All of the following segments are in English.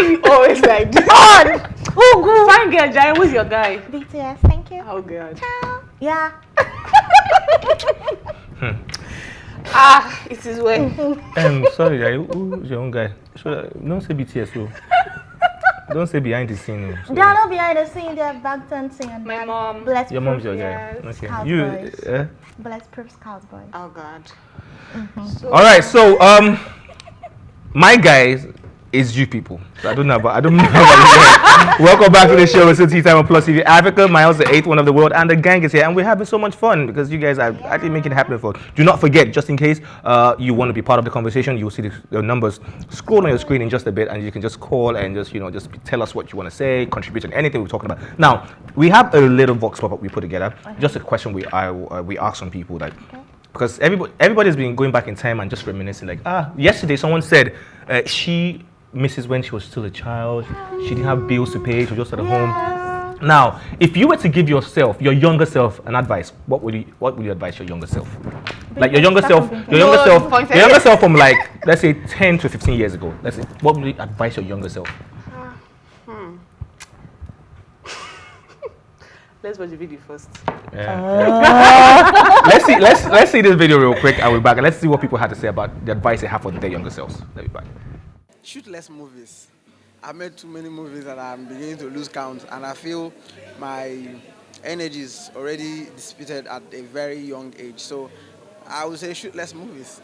you always like this? Oh, good. Fine girl, Jai. Who's your guy? BTS, thank you. Oh, God. Ciao. Yeah. It is well. Sorry, Jai. Who's your own guy? Don't say BTS, so. Don't say behind the scene. So. They're not behind the scene, they're back dancing and My mom. Bless Your mom's your Yes. guy. Okay. Scout You. Boys. Bless Proof Scout Boys. Oh, God. So, all right. So my guys is you people. So I don't know about you. Welcome back to the show. It's To TeaTime on PlusTvAfrica. Miles, the 8th one of the world, and the gang is here, and we're having so much fun because you guys are actually making it happen for. Do not forget, just in case you want to be part of the conversation, you will see the numbers scroll on your screen in just a bit, and you can just call and just tell us what you want to say, contribute to anything we're talking about. Now we have a little vox pop up we put together. Just a question we ask some people like. Because everybody's been going back in time and just reminiscing. Like, yesterday someone said she misses when she was still a child. She didn't have bills to pay. She was just at home. Now, if you were to give yourself, your younger self, an advice, what would you advise your younger self? Like your younger self from like, let's say 10 to 15 years ago. Let's say, what would you advise your younger self? Let's watch the video first. Let's see this video real quick. I will be back and let's see what people had to say about the advice they have for their younger selves. Let me back. Shoot less movies. I've made too many movies that I'm beginning to lose count, and I feel my energy is already dissipated at a very young age. So I would say shoot less movies.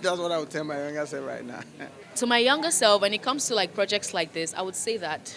That's what I would tell my younger self right now. To my younger self, when it comes to like projects like this, I would say that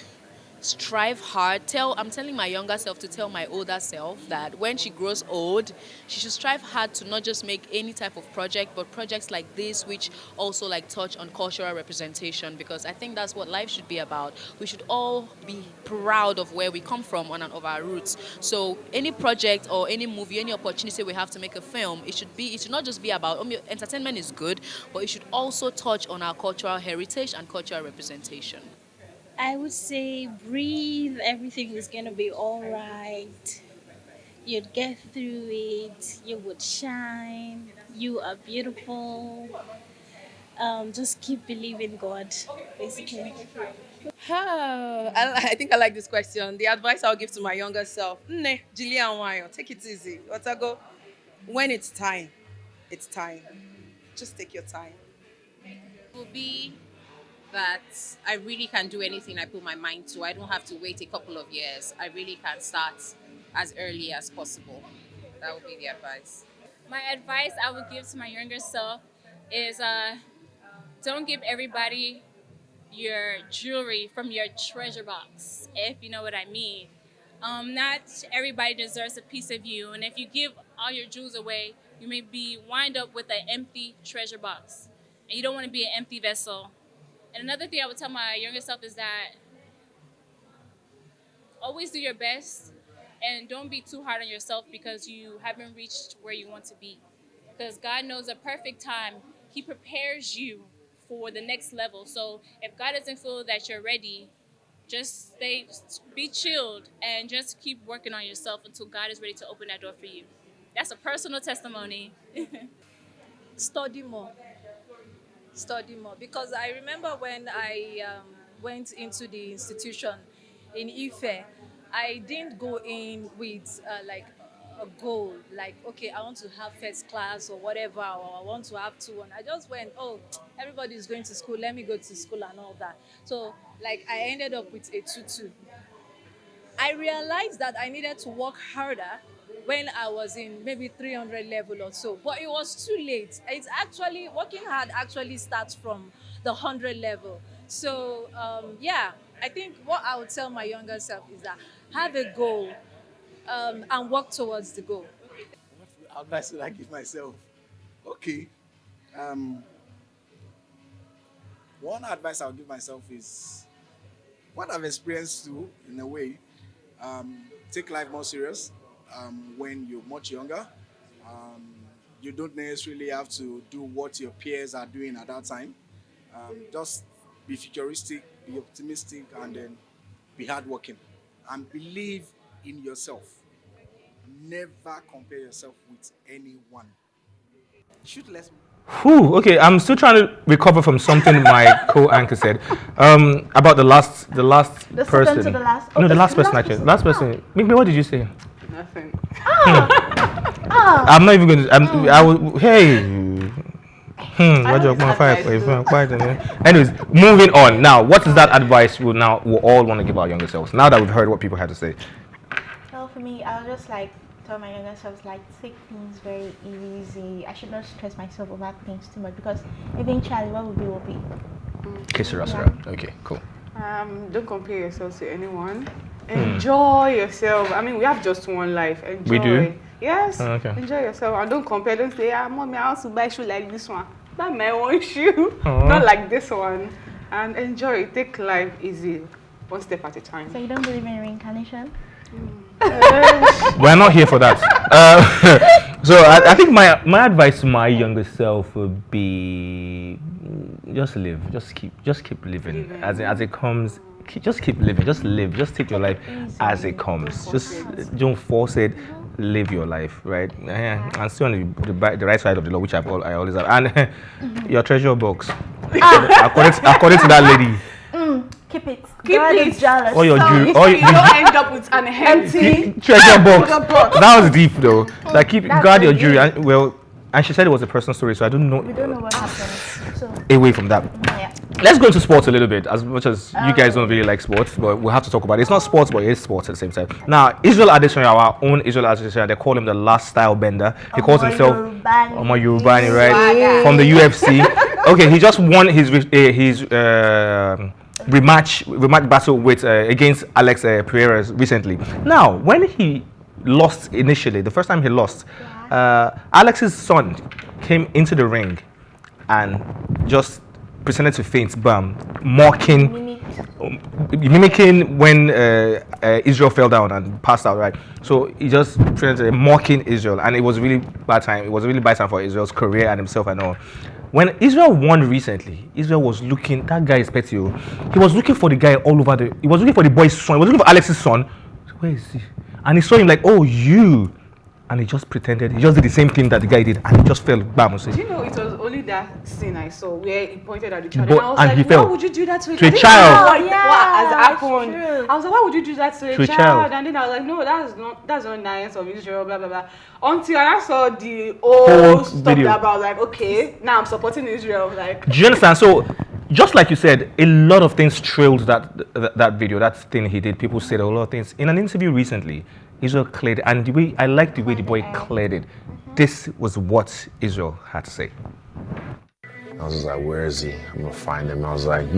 strive hard. I'm telling my younger self to tell my older self that when she grows old, she should strive hard to not just make any type of project, but projects like this which also like touch on cultural representation, because I think that's what life should be about. We should all be proud of where we come from and of our roots. So any project or any movie, any opportunity we have to make a film, it should not just be about entertainment is good, but it should also touch on our cultural heritage and cultural representation. I would say breathe, everything is going to be all right. You'd get through it, you would shine, you are beautiful. Just keep believing God, basically. I think I like this question. The advice I'll give to my younger self, Jillian Wayo, take it easy. Go? When it's time, it's time. Just take your time. Will be that I really can do anything I put my mind to. I don't have to wait a couple of years. I really can start as early as possible. That would be the advice. My advice I would give to my younger self is don't give everybody your jewelry from your treasure box, if you know what I mean. Not everybody deserves a piece of you, and if you give all your jewels away, you may wind up with an empty treasure box, and you don't want to be an empty vessel. And another thing I would tell my younger self is that always do your best and don't be too hard on yourself because you haven't reached where you want to be. Because God knows a perfect time. He prepares you for the next level. So if God doesn't feel that you're ready, just be chilled and just keep working on yourself until God is ready to open that door for you. That's a personal testimony. Study more, because I remember when I went into the institution in Ife, I didn't go in with like a goal, like, okay, I want to have first class or whatever, or I want to have 2-1. I just went, everybody's going to school, let me go to school and all that. So like I ended up with a 2-2. I realized that I needed to work harder when I was in maybe 300 level or so, but it was too late. It's actually, working hard actually starts from the 100 level. So I think what I would tell my younger self is that have a goal and work towards the goal. What advice would I give myself? Okay. One advice I'll give myself is what I've experienced too, in a way. Take life more serious. When you're much younger, you don't necessarily have to do what your peers are doing at that time. Just be futuristic, be optimistic, and then be hardworking. And believe in yourself. Never compare yourself with anyone. Shoot less Whew, okay, I'm still trying to recover from something my co-anchor said about the last The person. second to the last. No, the Okay, last person actually. Last person. Mimi, what did you say? Nothing. I'm not even going to. I will. Hey. What you want five? Anyways, moving on. Now, what is that advice we all want to give our younger selves? Now that we've heard what people had to say. Well, for me, I'll just like tell my younger selves like take things very easy. I should not stress myself about things too much because eventually what will be. Kiss your ass around. Okay, cool. Don't compare yourself to anyone. Enjoy yourself. I mean, we have just one life. Enjoy. We do? Yes. Okay. Enjoy yourself and don't compare. Don't say, mommy, I want to buy shoe like this one. Buy my own shoe. Not like this one. And enjoy. Take life easy, one step at a time. So you don't believe in reincarnation? We're not here for that. So I think my advice to my younger self would be just live, just keep living as it comes. Just keep living, just live, just take your life as it comes. Just don't force it. Live your life, right? And stay on the right side of the law, which I always have. And your treasure box, according to that lady. Keep it. Keep God it. is jealous. Or your jewelry. So you don't end up with an empty treasure box. That was deep though. Like guard your very jewelry. And she said it was a personal story, so I don't know. We don't know what happened. So Away from that. yeah. Let's go into sports a little bit. As much as you guys don't really like sports, but we'll have to talk about it. It's not sports, but it is sports at the same time. Now, Isreal Adesanya, our own Isreal Adesanya, they call him the last style bender. He calls himself Omo Yorubani, right? From the UFC. Okay, he just won his rematch battle with against Alex Pereira recently. Now, when he lost initially, the first time he lost, Alex's son came into the ring and just pretended to faint, mimicking when Isreal fell down and passed out, right? So he just pretended mocking Isreal, and it was a really bad time. It was a really bad time for Israel's career and himself and all. When Isreal won recently, Isreal was looking, that guy is petty. He was looking for the guy all over he was looking for the boy's son, he was looking for Alex's son. Where is he? And he saw him like, oh, you. And he just pretended, he just did the same thing that the guy did, and he just fell, bam. Do you know, it was only that scene I saw where he pointed at the child, But, and I was and like, he fell. why would you do that to a To a child? child. What has happened? True. I was like, why would you do that to a child. child? And then I was like, no, that's not nice of Israel, blah, blah, blah. Until I saw the whole stuff video. about, like, okay, now I'm supporting Israel. Like, Do you understand? So, just like you said, a lot of things trailed that video, that thing he did. People said a lot of things. In an interview recently, Israel cleared, and I like the way the boy cleared it. This was what Israel had to say. I was just like, where is he? I'm gonna find him. I was like,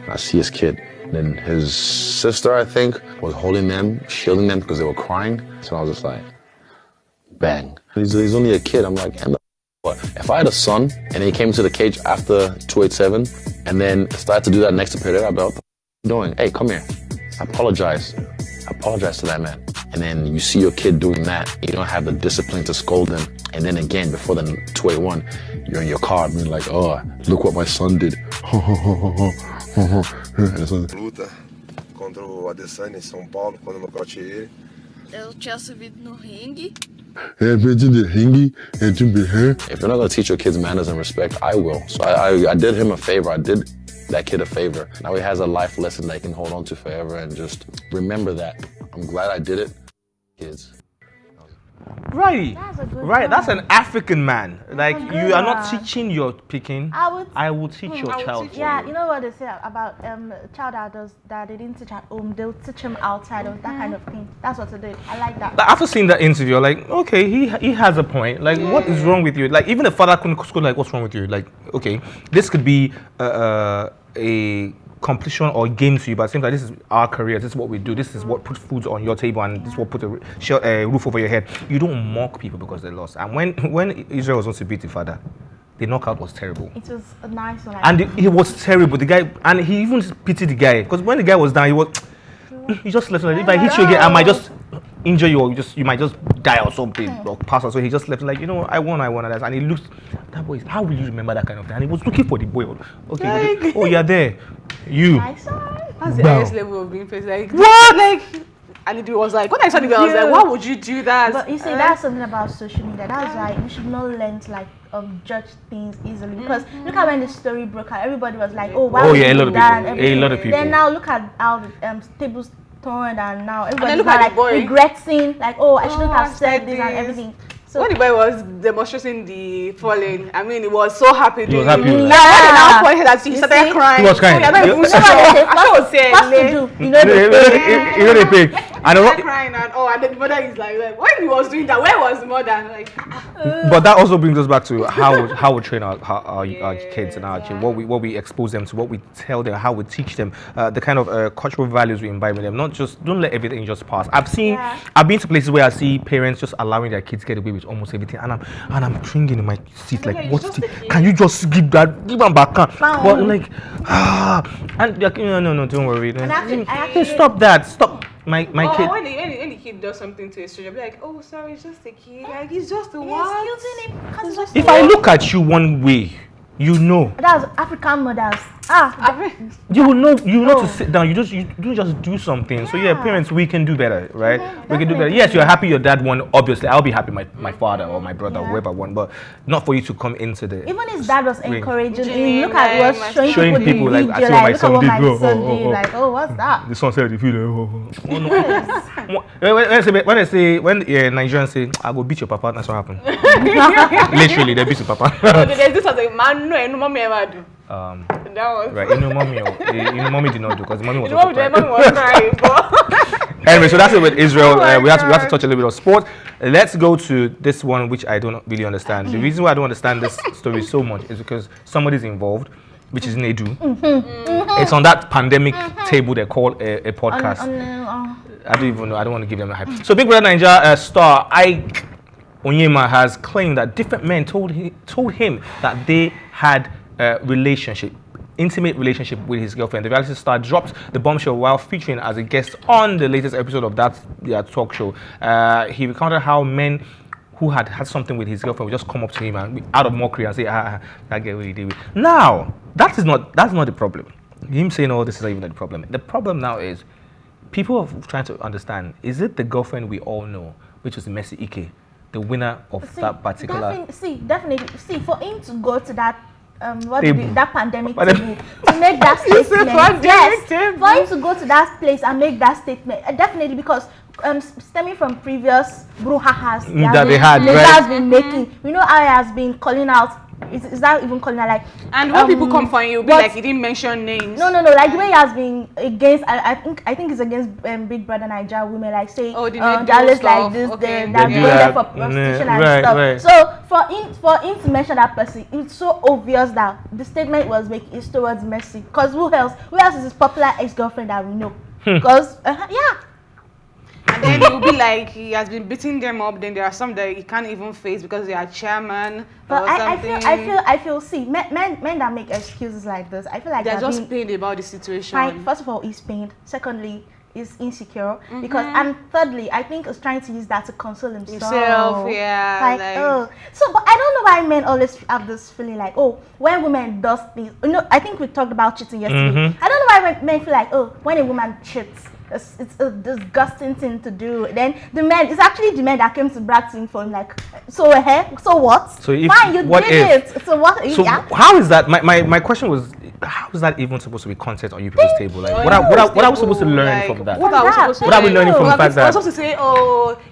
I see his kid. Then his sister, I think, was holding them, shielding them because they were crying. So I was just like, bang. He's only a kid. I'm like, what? If I had a son and he came to the cage after 287 and then started to do that next to Pereira, I'd be like, what are you doing? Hey, come here. Apologize to that man. And then you see your kid doing that, you don't have the discipline to scold him. And then again, before the 281, you're in your car being like, oh, look what my son did. Luta contra o Adesanya em São Paulo, quando eu nocauteei ele. Eu tinha subido no ringue. If you're not gonna teach your kids manners and respect, I will. So I did him a favor. I did that kid a favor. Now he has a life lesson that he can hold on to forever and just remember that. I'm glad I did it, kids. Right. That's a good Right. one. That's an African man. Like, good you are not one. teaching your picking. I will teach your child. for Yeah, you. you know what they say about child that they didn't teach at home, they'll teach him outside of that kind of thing. That's what they did. I like that. Like, after seeing that interview, like, okay, he has a point. Like, what is wrong with you? Like, even the father couldn't go, like, what's wrong with you? Like, okay, this could be a competition or game to you, but it seems like this is our career. This is what we do. This is what puts food on your table, and this is what put a roof over your head. You don't mock people because they lost. And when Israel was going to beat the father, the knockout was terrible. It was a nice one. And he was terrible. The guy, and he even pitied the guy because when the guy was down, he just left. Like, if I hit you again, I might just injure you, or you might just die or something, or pass out. So he just left like, I won. And he looked, that boy, how will you remember that kind of thing? And he was looking for the boy. Okay, Like, oh, you're there. You. Nice one. That's the highest level of being faced. Like, What? Like, And it was like, when I saw the video, I was like, why would you do that? But you see, that's something about social media. That's why we should not learn to like judge things easily. Because look at when the story broke out, everybody was like, oh, why would you do that? A lot of people. Then now look at how the tables turned, and now everybody's like regretting, like, oh, I shouldn't have said this and everything. So when the boy was demonstrating the falling, I mean, he was so happy. He was happy. When he now pointed that he started crying. He was crying. So I should say, you know they pay. And crying and the mother is like, when he was doing that, where was the mother? Like, but that also brings us back to how we train our kids and our children, what we expose them to, what we tell them, how we teach them, the kind of cultural values we imbibe in them. Not just don't let everything just pass. I've been to places where I see parents just allowing their kids get away with almost everything, and I'm cringing in my seat like, can you just give them back? But like, and like, no, don't worry. Stop that. Stop. My kid. When the kid does something to a stranger, be like, oh, sorry, it's just a kid. Like, he's just a what? If I look at you one way, you know. That's African mothers. You will know. You know to sit down. You don't just do something. So yeah, parents, we can do better, right? We can do better. Yes, you're happy your dad won. Obviously, I'll be happy my father or my brother or whoever won, but not for you to come into the. Even his dad was encouraging. Look at what showing people like, I see what my son did. Like, oh, what's that? The son said, if you when Nigerians say, I will beat your papa, that's what happened. Literally, they beat your papa. There's this other man, no mommy ever do. That was right. Mommy did not do because mommy was crying. Anyway, so that's it with Israel. We have to touch a little bit of sport. Let's go to this one, which I don't really understand. The reason why I don't understand this story so much is because somebody's involved, which is Nedu. It's on that pandemic table they call a podcast. I don't even know. I don't want to give them a hype. So Big Brother Naija star Ike Onyeme has claimed that different men told him that they had a intimate relationship with his girlfriend. The reality star dropped the bombshell while featuring as a guest on the latest episode of that talk show. He recounted how men who had something with his girlfriend would just come up to him and out of mockery and say, that girl what he did with. Now, that's not the problem. Him saying all this is not even the problem. The problem now is people are trying to understand, is it the girlfriend we all know, which was Messi Ike, the winner of that particular... Definitely. For him to go to that that pandemic table to make that statement. Yes, for him to go to that place and make that statement, definitely, because stemming from previous brouhahas that they had, has been making, how he has been calling out. Is that even calling out like? And when people come for you, be like, he didn't mention names. No. Like the way he has been against. I think it's against Big Brother Naija women. Like say, Dallas like this, that going there for prostitution and stuff. Right. So for him to mention that person, it's so obvious that the statement was making is towards Messi. Because who else is his popular ex-girlfriend that we know? Because And then it will be like he has been beating them up. Then there are some that he can't even face because they are chairman. But I feel. See, men that make excuses like this, I feel like they're just pained about the situation. Fine. First of all, he's pained. Secondly, is insecure because, and thirdly, I think he's trying to use that to console himself. Yeah. So, but I don't know why men always have this feeling like, when women does things. I think we talked about cheating yesterday. I don't know why men feel like, when a woman cheats, it's a disgusting thing to do. Then it's actually the men that came to brag to him for him, like, so what? So if, fine, you did it. So what? So how is that? My question was, how is that even supposed to be content on you people's table? Like, what are we supposed to learn from that? What are we learning from the fact that? I'm supposed to say,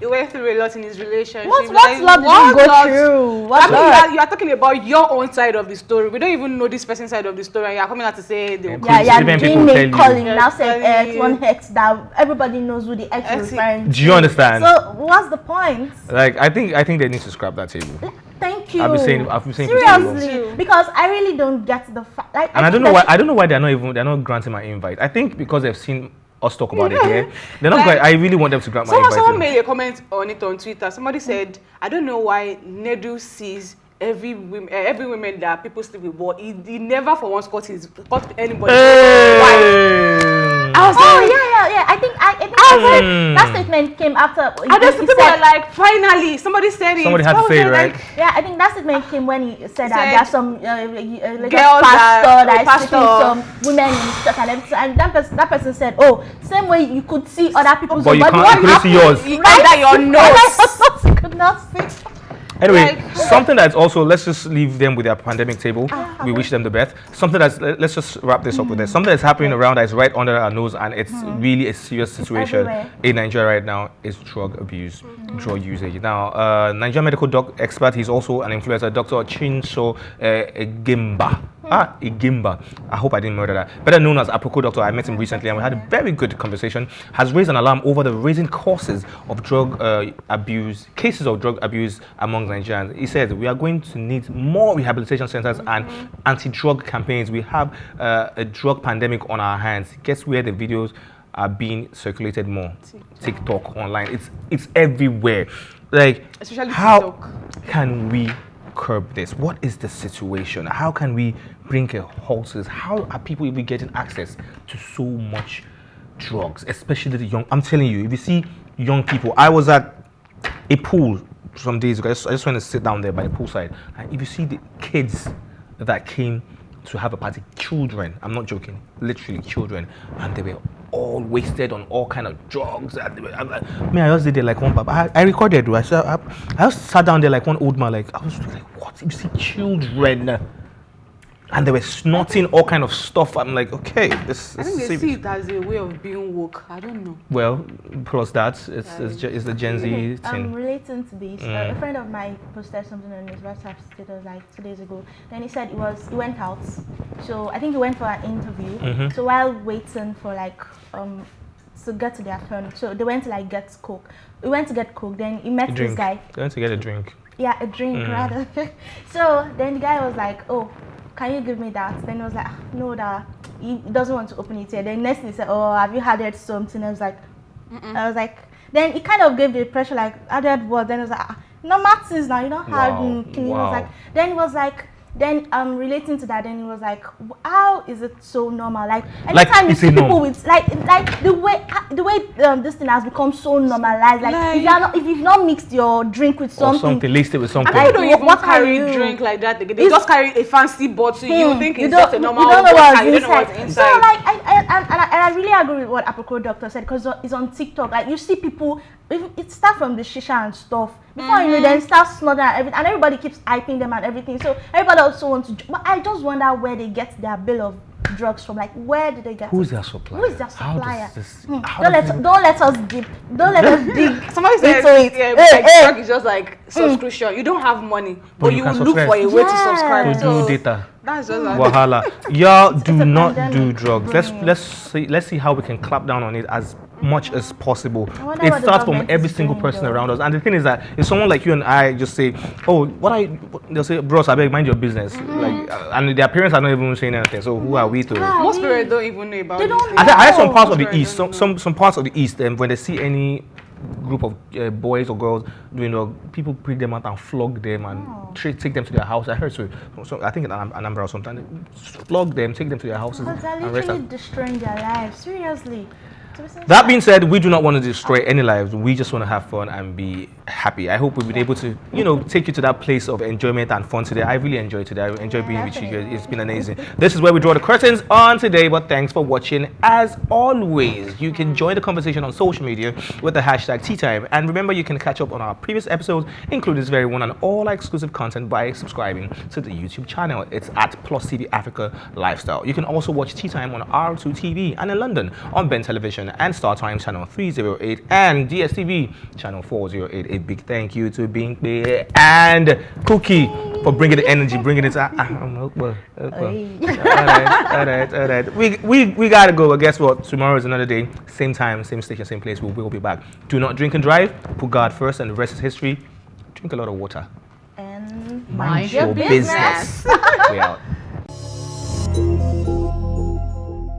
he went through a lot in his relationship. What love did he go through? You are talking about your own side of the story. We don't even know this person's side of the story, and you are coming out to say doing calling now saying X, one X that everybody knows who the X is referring to. Do you understand? So what's the point? Like, I think they need to scrap that table. Thank you. I've been saying seriously, because I really don't get the fact. Like, and I don't know why they're not granting my invite. I think because they've seen us talk about it here. They're not going. I really want them to grant my invite. Someone made a comment on it on Twitter. Somebody said, I don't know why Nedu sees every woman that people sleep with, but he never for once caught anybody. Why? I Yeah. I think that statement came after. And then people were like, finally, somebody said it. Somebody had to say it, right? Yeah, I think that statement came when he said that there are some girls that is taking some women in the church and everything. And that person said, oh, same way you could see other people's but you couldn't see yours. Under your nose. You could not see. Anyway, something that's also, let's just leave them with their pandemic table. We wish them the best. Something that's, let's just wrap this up with this. Something that's happening around that is right under our nose, and it's really a serious situation in Nigeria right now, is drug abuse, drug usage. Now, Nigerian medical expert, he's also an influencer, Dr. Chinso Igimba. Igimba. I hope I didn't murder that. Better known as Aproko doctor. I met him recently and we had a very good conversation. Has raised an alarm over the rising causes of drug abuse, cases of drug abuse among Nigerians. He said we are going to need more rehabilitation centers and anti-drug campaigns. We have a drug pandemic on our hands. Guess where the videos are being circulated more? TikTok online. It's everywhere. Like, especially how TikTok. can we curb this? What is the situation? How can we bring a halt to this? How are people even getting access to so much drugs, especially the young? I'm telling you, if you see young people, I was at a pool some days ago. I just went to sit down there by the poolside, and if you see the kids that came to have a party, children, I'm not joking, literally children, and they were all wasted on all kind of drugs. I just did there like one papa. I recorded. I just sat down there like one old man. Like I was like, what? You see children, and they were snorting all kind of stuff. I'm like, okay, this. I think they see it as a way of being woke. I don't know. Well, plus that, it's the Gen Z thing. Relating to this, a friend of mine posted something on his WhatsApp status like 2 days ago. Then he said he went out. So I think he went for an interview. So while waiting for like to get to their turn, so they went to like get Coke. We went to get Coke. Then he met this guy. They went to get a drink. Yeah, a drink rather. So then the guy was like, oh, can you give me that? Then he was like, no, that he doesn't want to open it yet. Then next thing he said, oh, have you added something? I was like, then he kind of gave the impression like, added what? Then he was like, no Martins now, you don't have clean. Wow. Then relating to that, then he was like, how is it so normal? Like anytime you see people with like the way this thing has become so normalized. Like if you've not mixed your drink with something, laced it with something. I don't even carry drink like that. They just carry a fancy bottle. You think it's just a normal water. You don't know what's inside. So like I really agree with what Aproko doctor said, because it's on TikTok. Like you see people, it starts from the shisha and stuff. Before you know, then start snorting and everything, and everybody keeps hyping them and everything. So everybody also wants to. But I just wonder where they get their bill of drugs from. Like, where do they get? Who's their supplier? Who is their supplier? Don't let us dig. Somebody said drug is just like subscription. You don't have money, but you will look for a way to subscribe. To do data. That's just Wahala. Y'all do not do drugs. Let's see how we can clap down on it as much as possible. It starts from every single person around us. And the thing is that if someone like you and I just say, oh, they'll say, bros, I beg, mind your business. Like, and their parents are not even saying anything. So who are we to? Most parents don't even know about it. I heard some parts of the east, some parts of the east, and when they see any group of boys or girls doing drugs, people bring them out and flog them and take them to their house. I heard so I think in Anambra or something, flog them, take them to their houses. But they're literally destroying their lives. Seriously. That being said, we do not want to destroy any lives. We just want to have fun and be happy. I hope we've been able to, take you to that place of enjoyment and fun today. I really enjoyed today. I enjoyed being with you guys. It's been amazing. This is where we draw the curtains on today, but thanks for watching. As always, you can join the conversation on social media with the hashtag TeaTime. And remember, you can catch up on our previous episodes, including this very one, and all our exclusive content by subscribing to the YouTube channel. It's at PlusTvAfrica Lifestyle. You can also watch TeaTime on R2 TV and in London on Ben Television and StarTime channel 308 and DSTV channel 408. A big thank you to Bingbe and Cookie for bringing the energy, bringing it. All right. We gotta go. But guess what? Tomorrow is another day. Same time, same station, same place. We will be back. Do not drink and drive. Put God first, and the rest is history. Drink a lot of water. And mind your business. We out.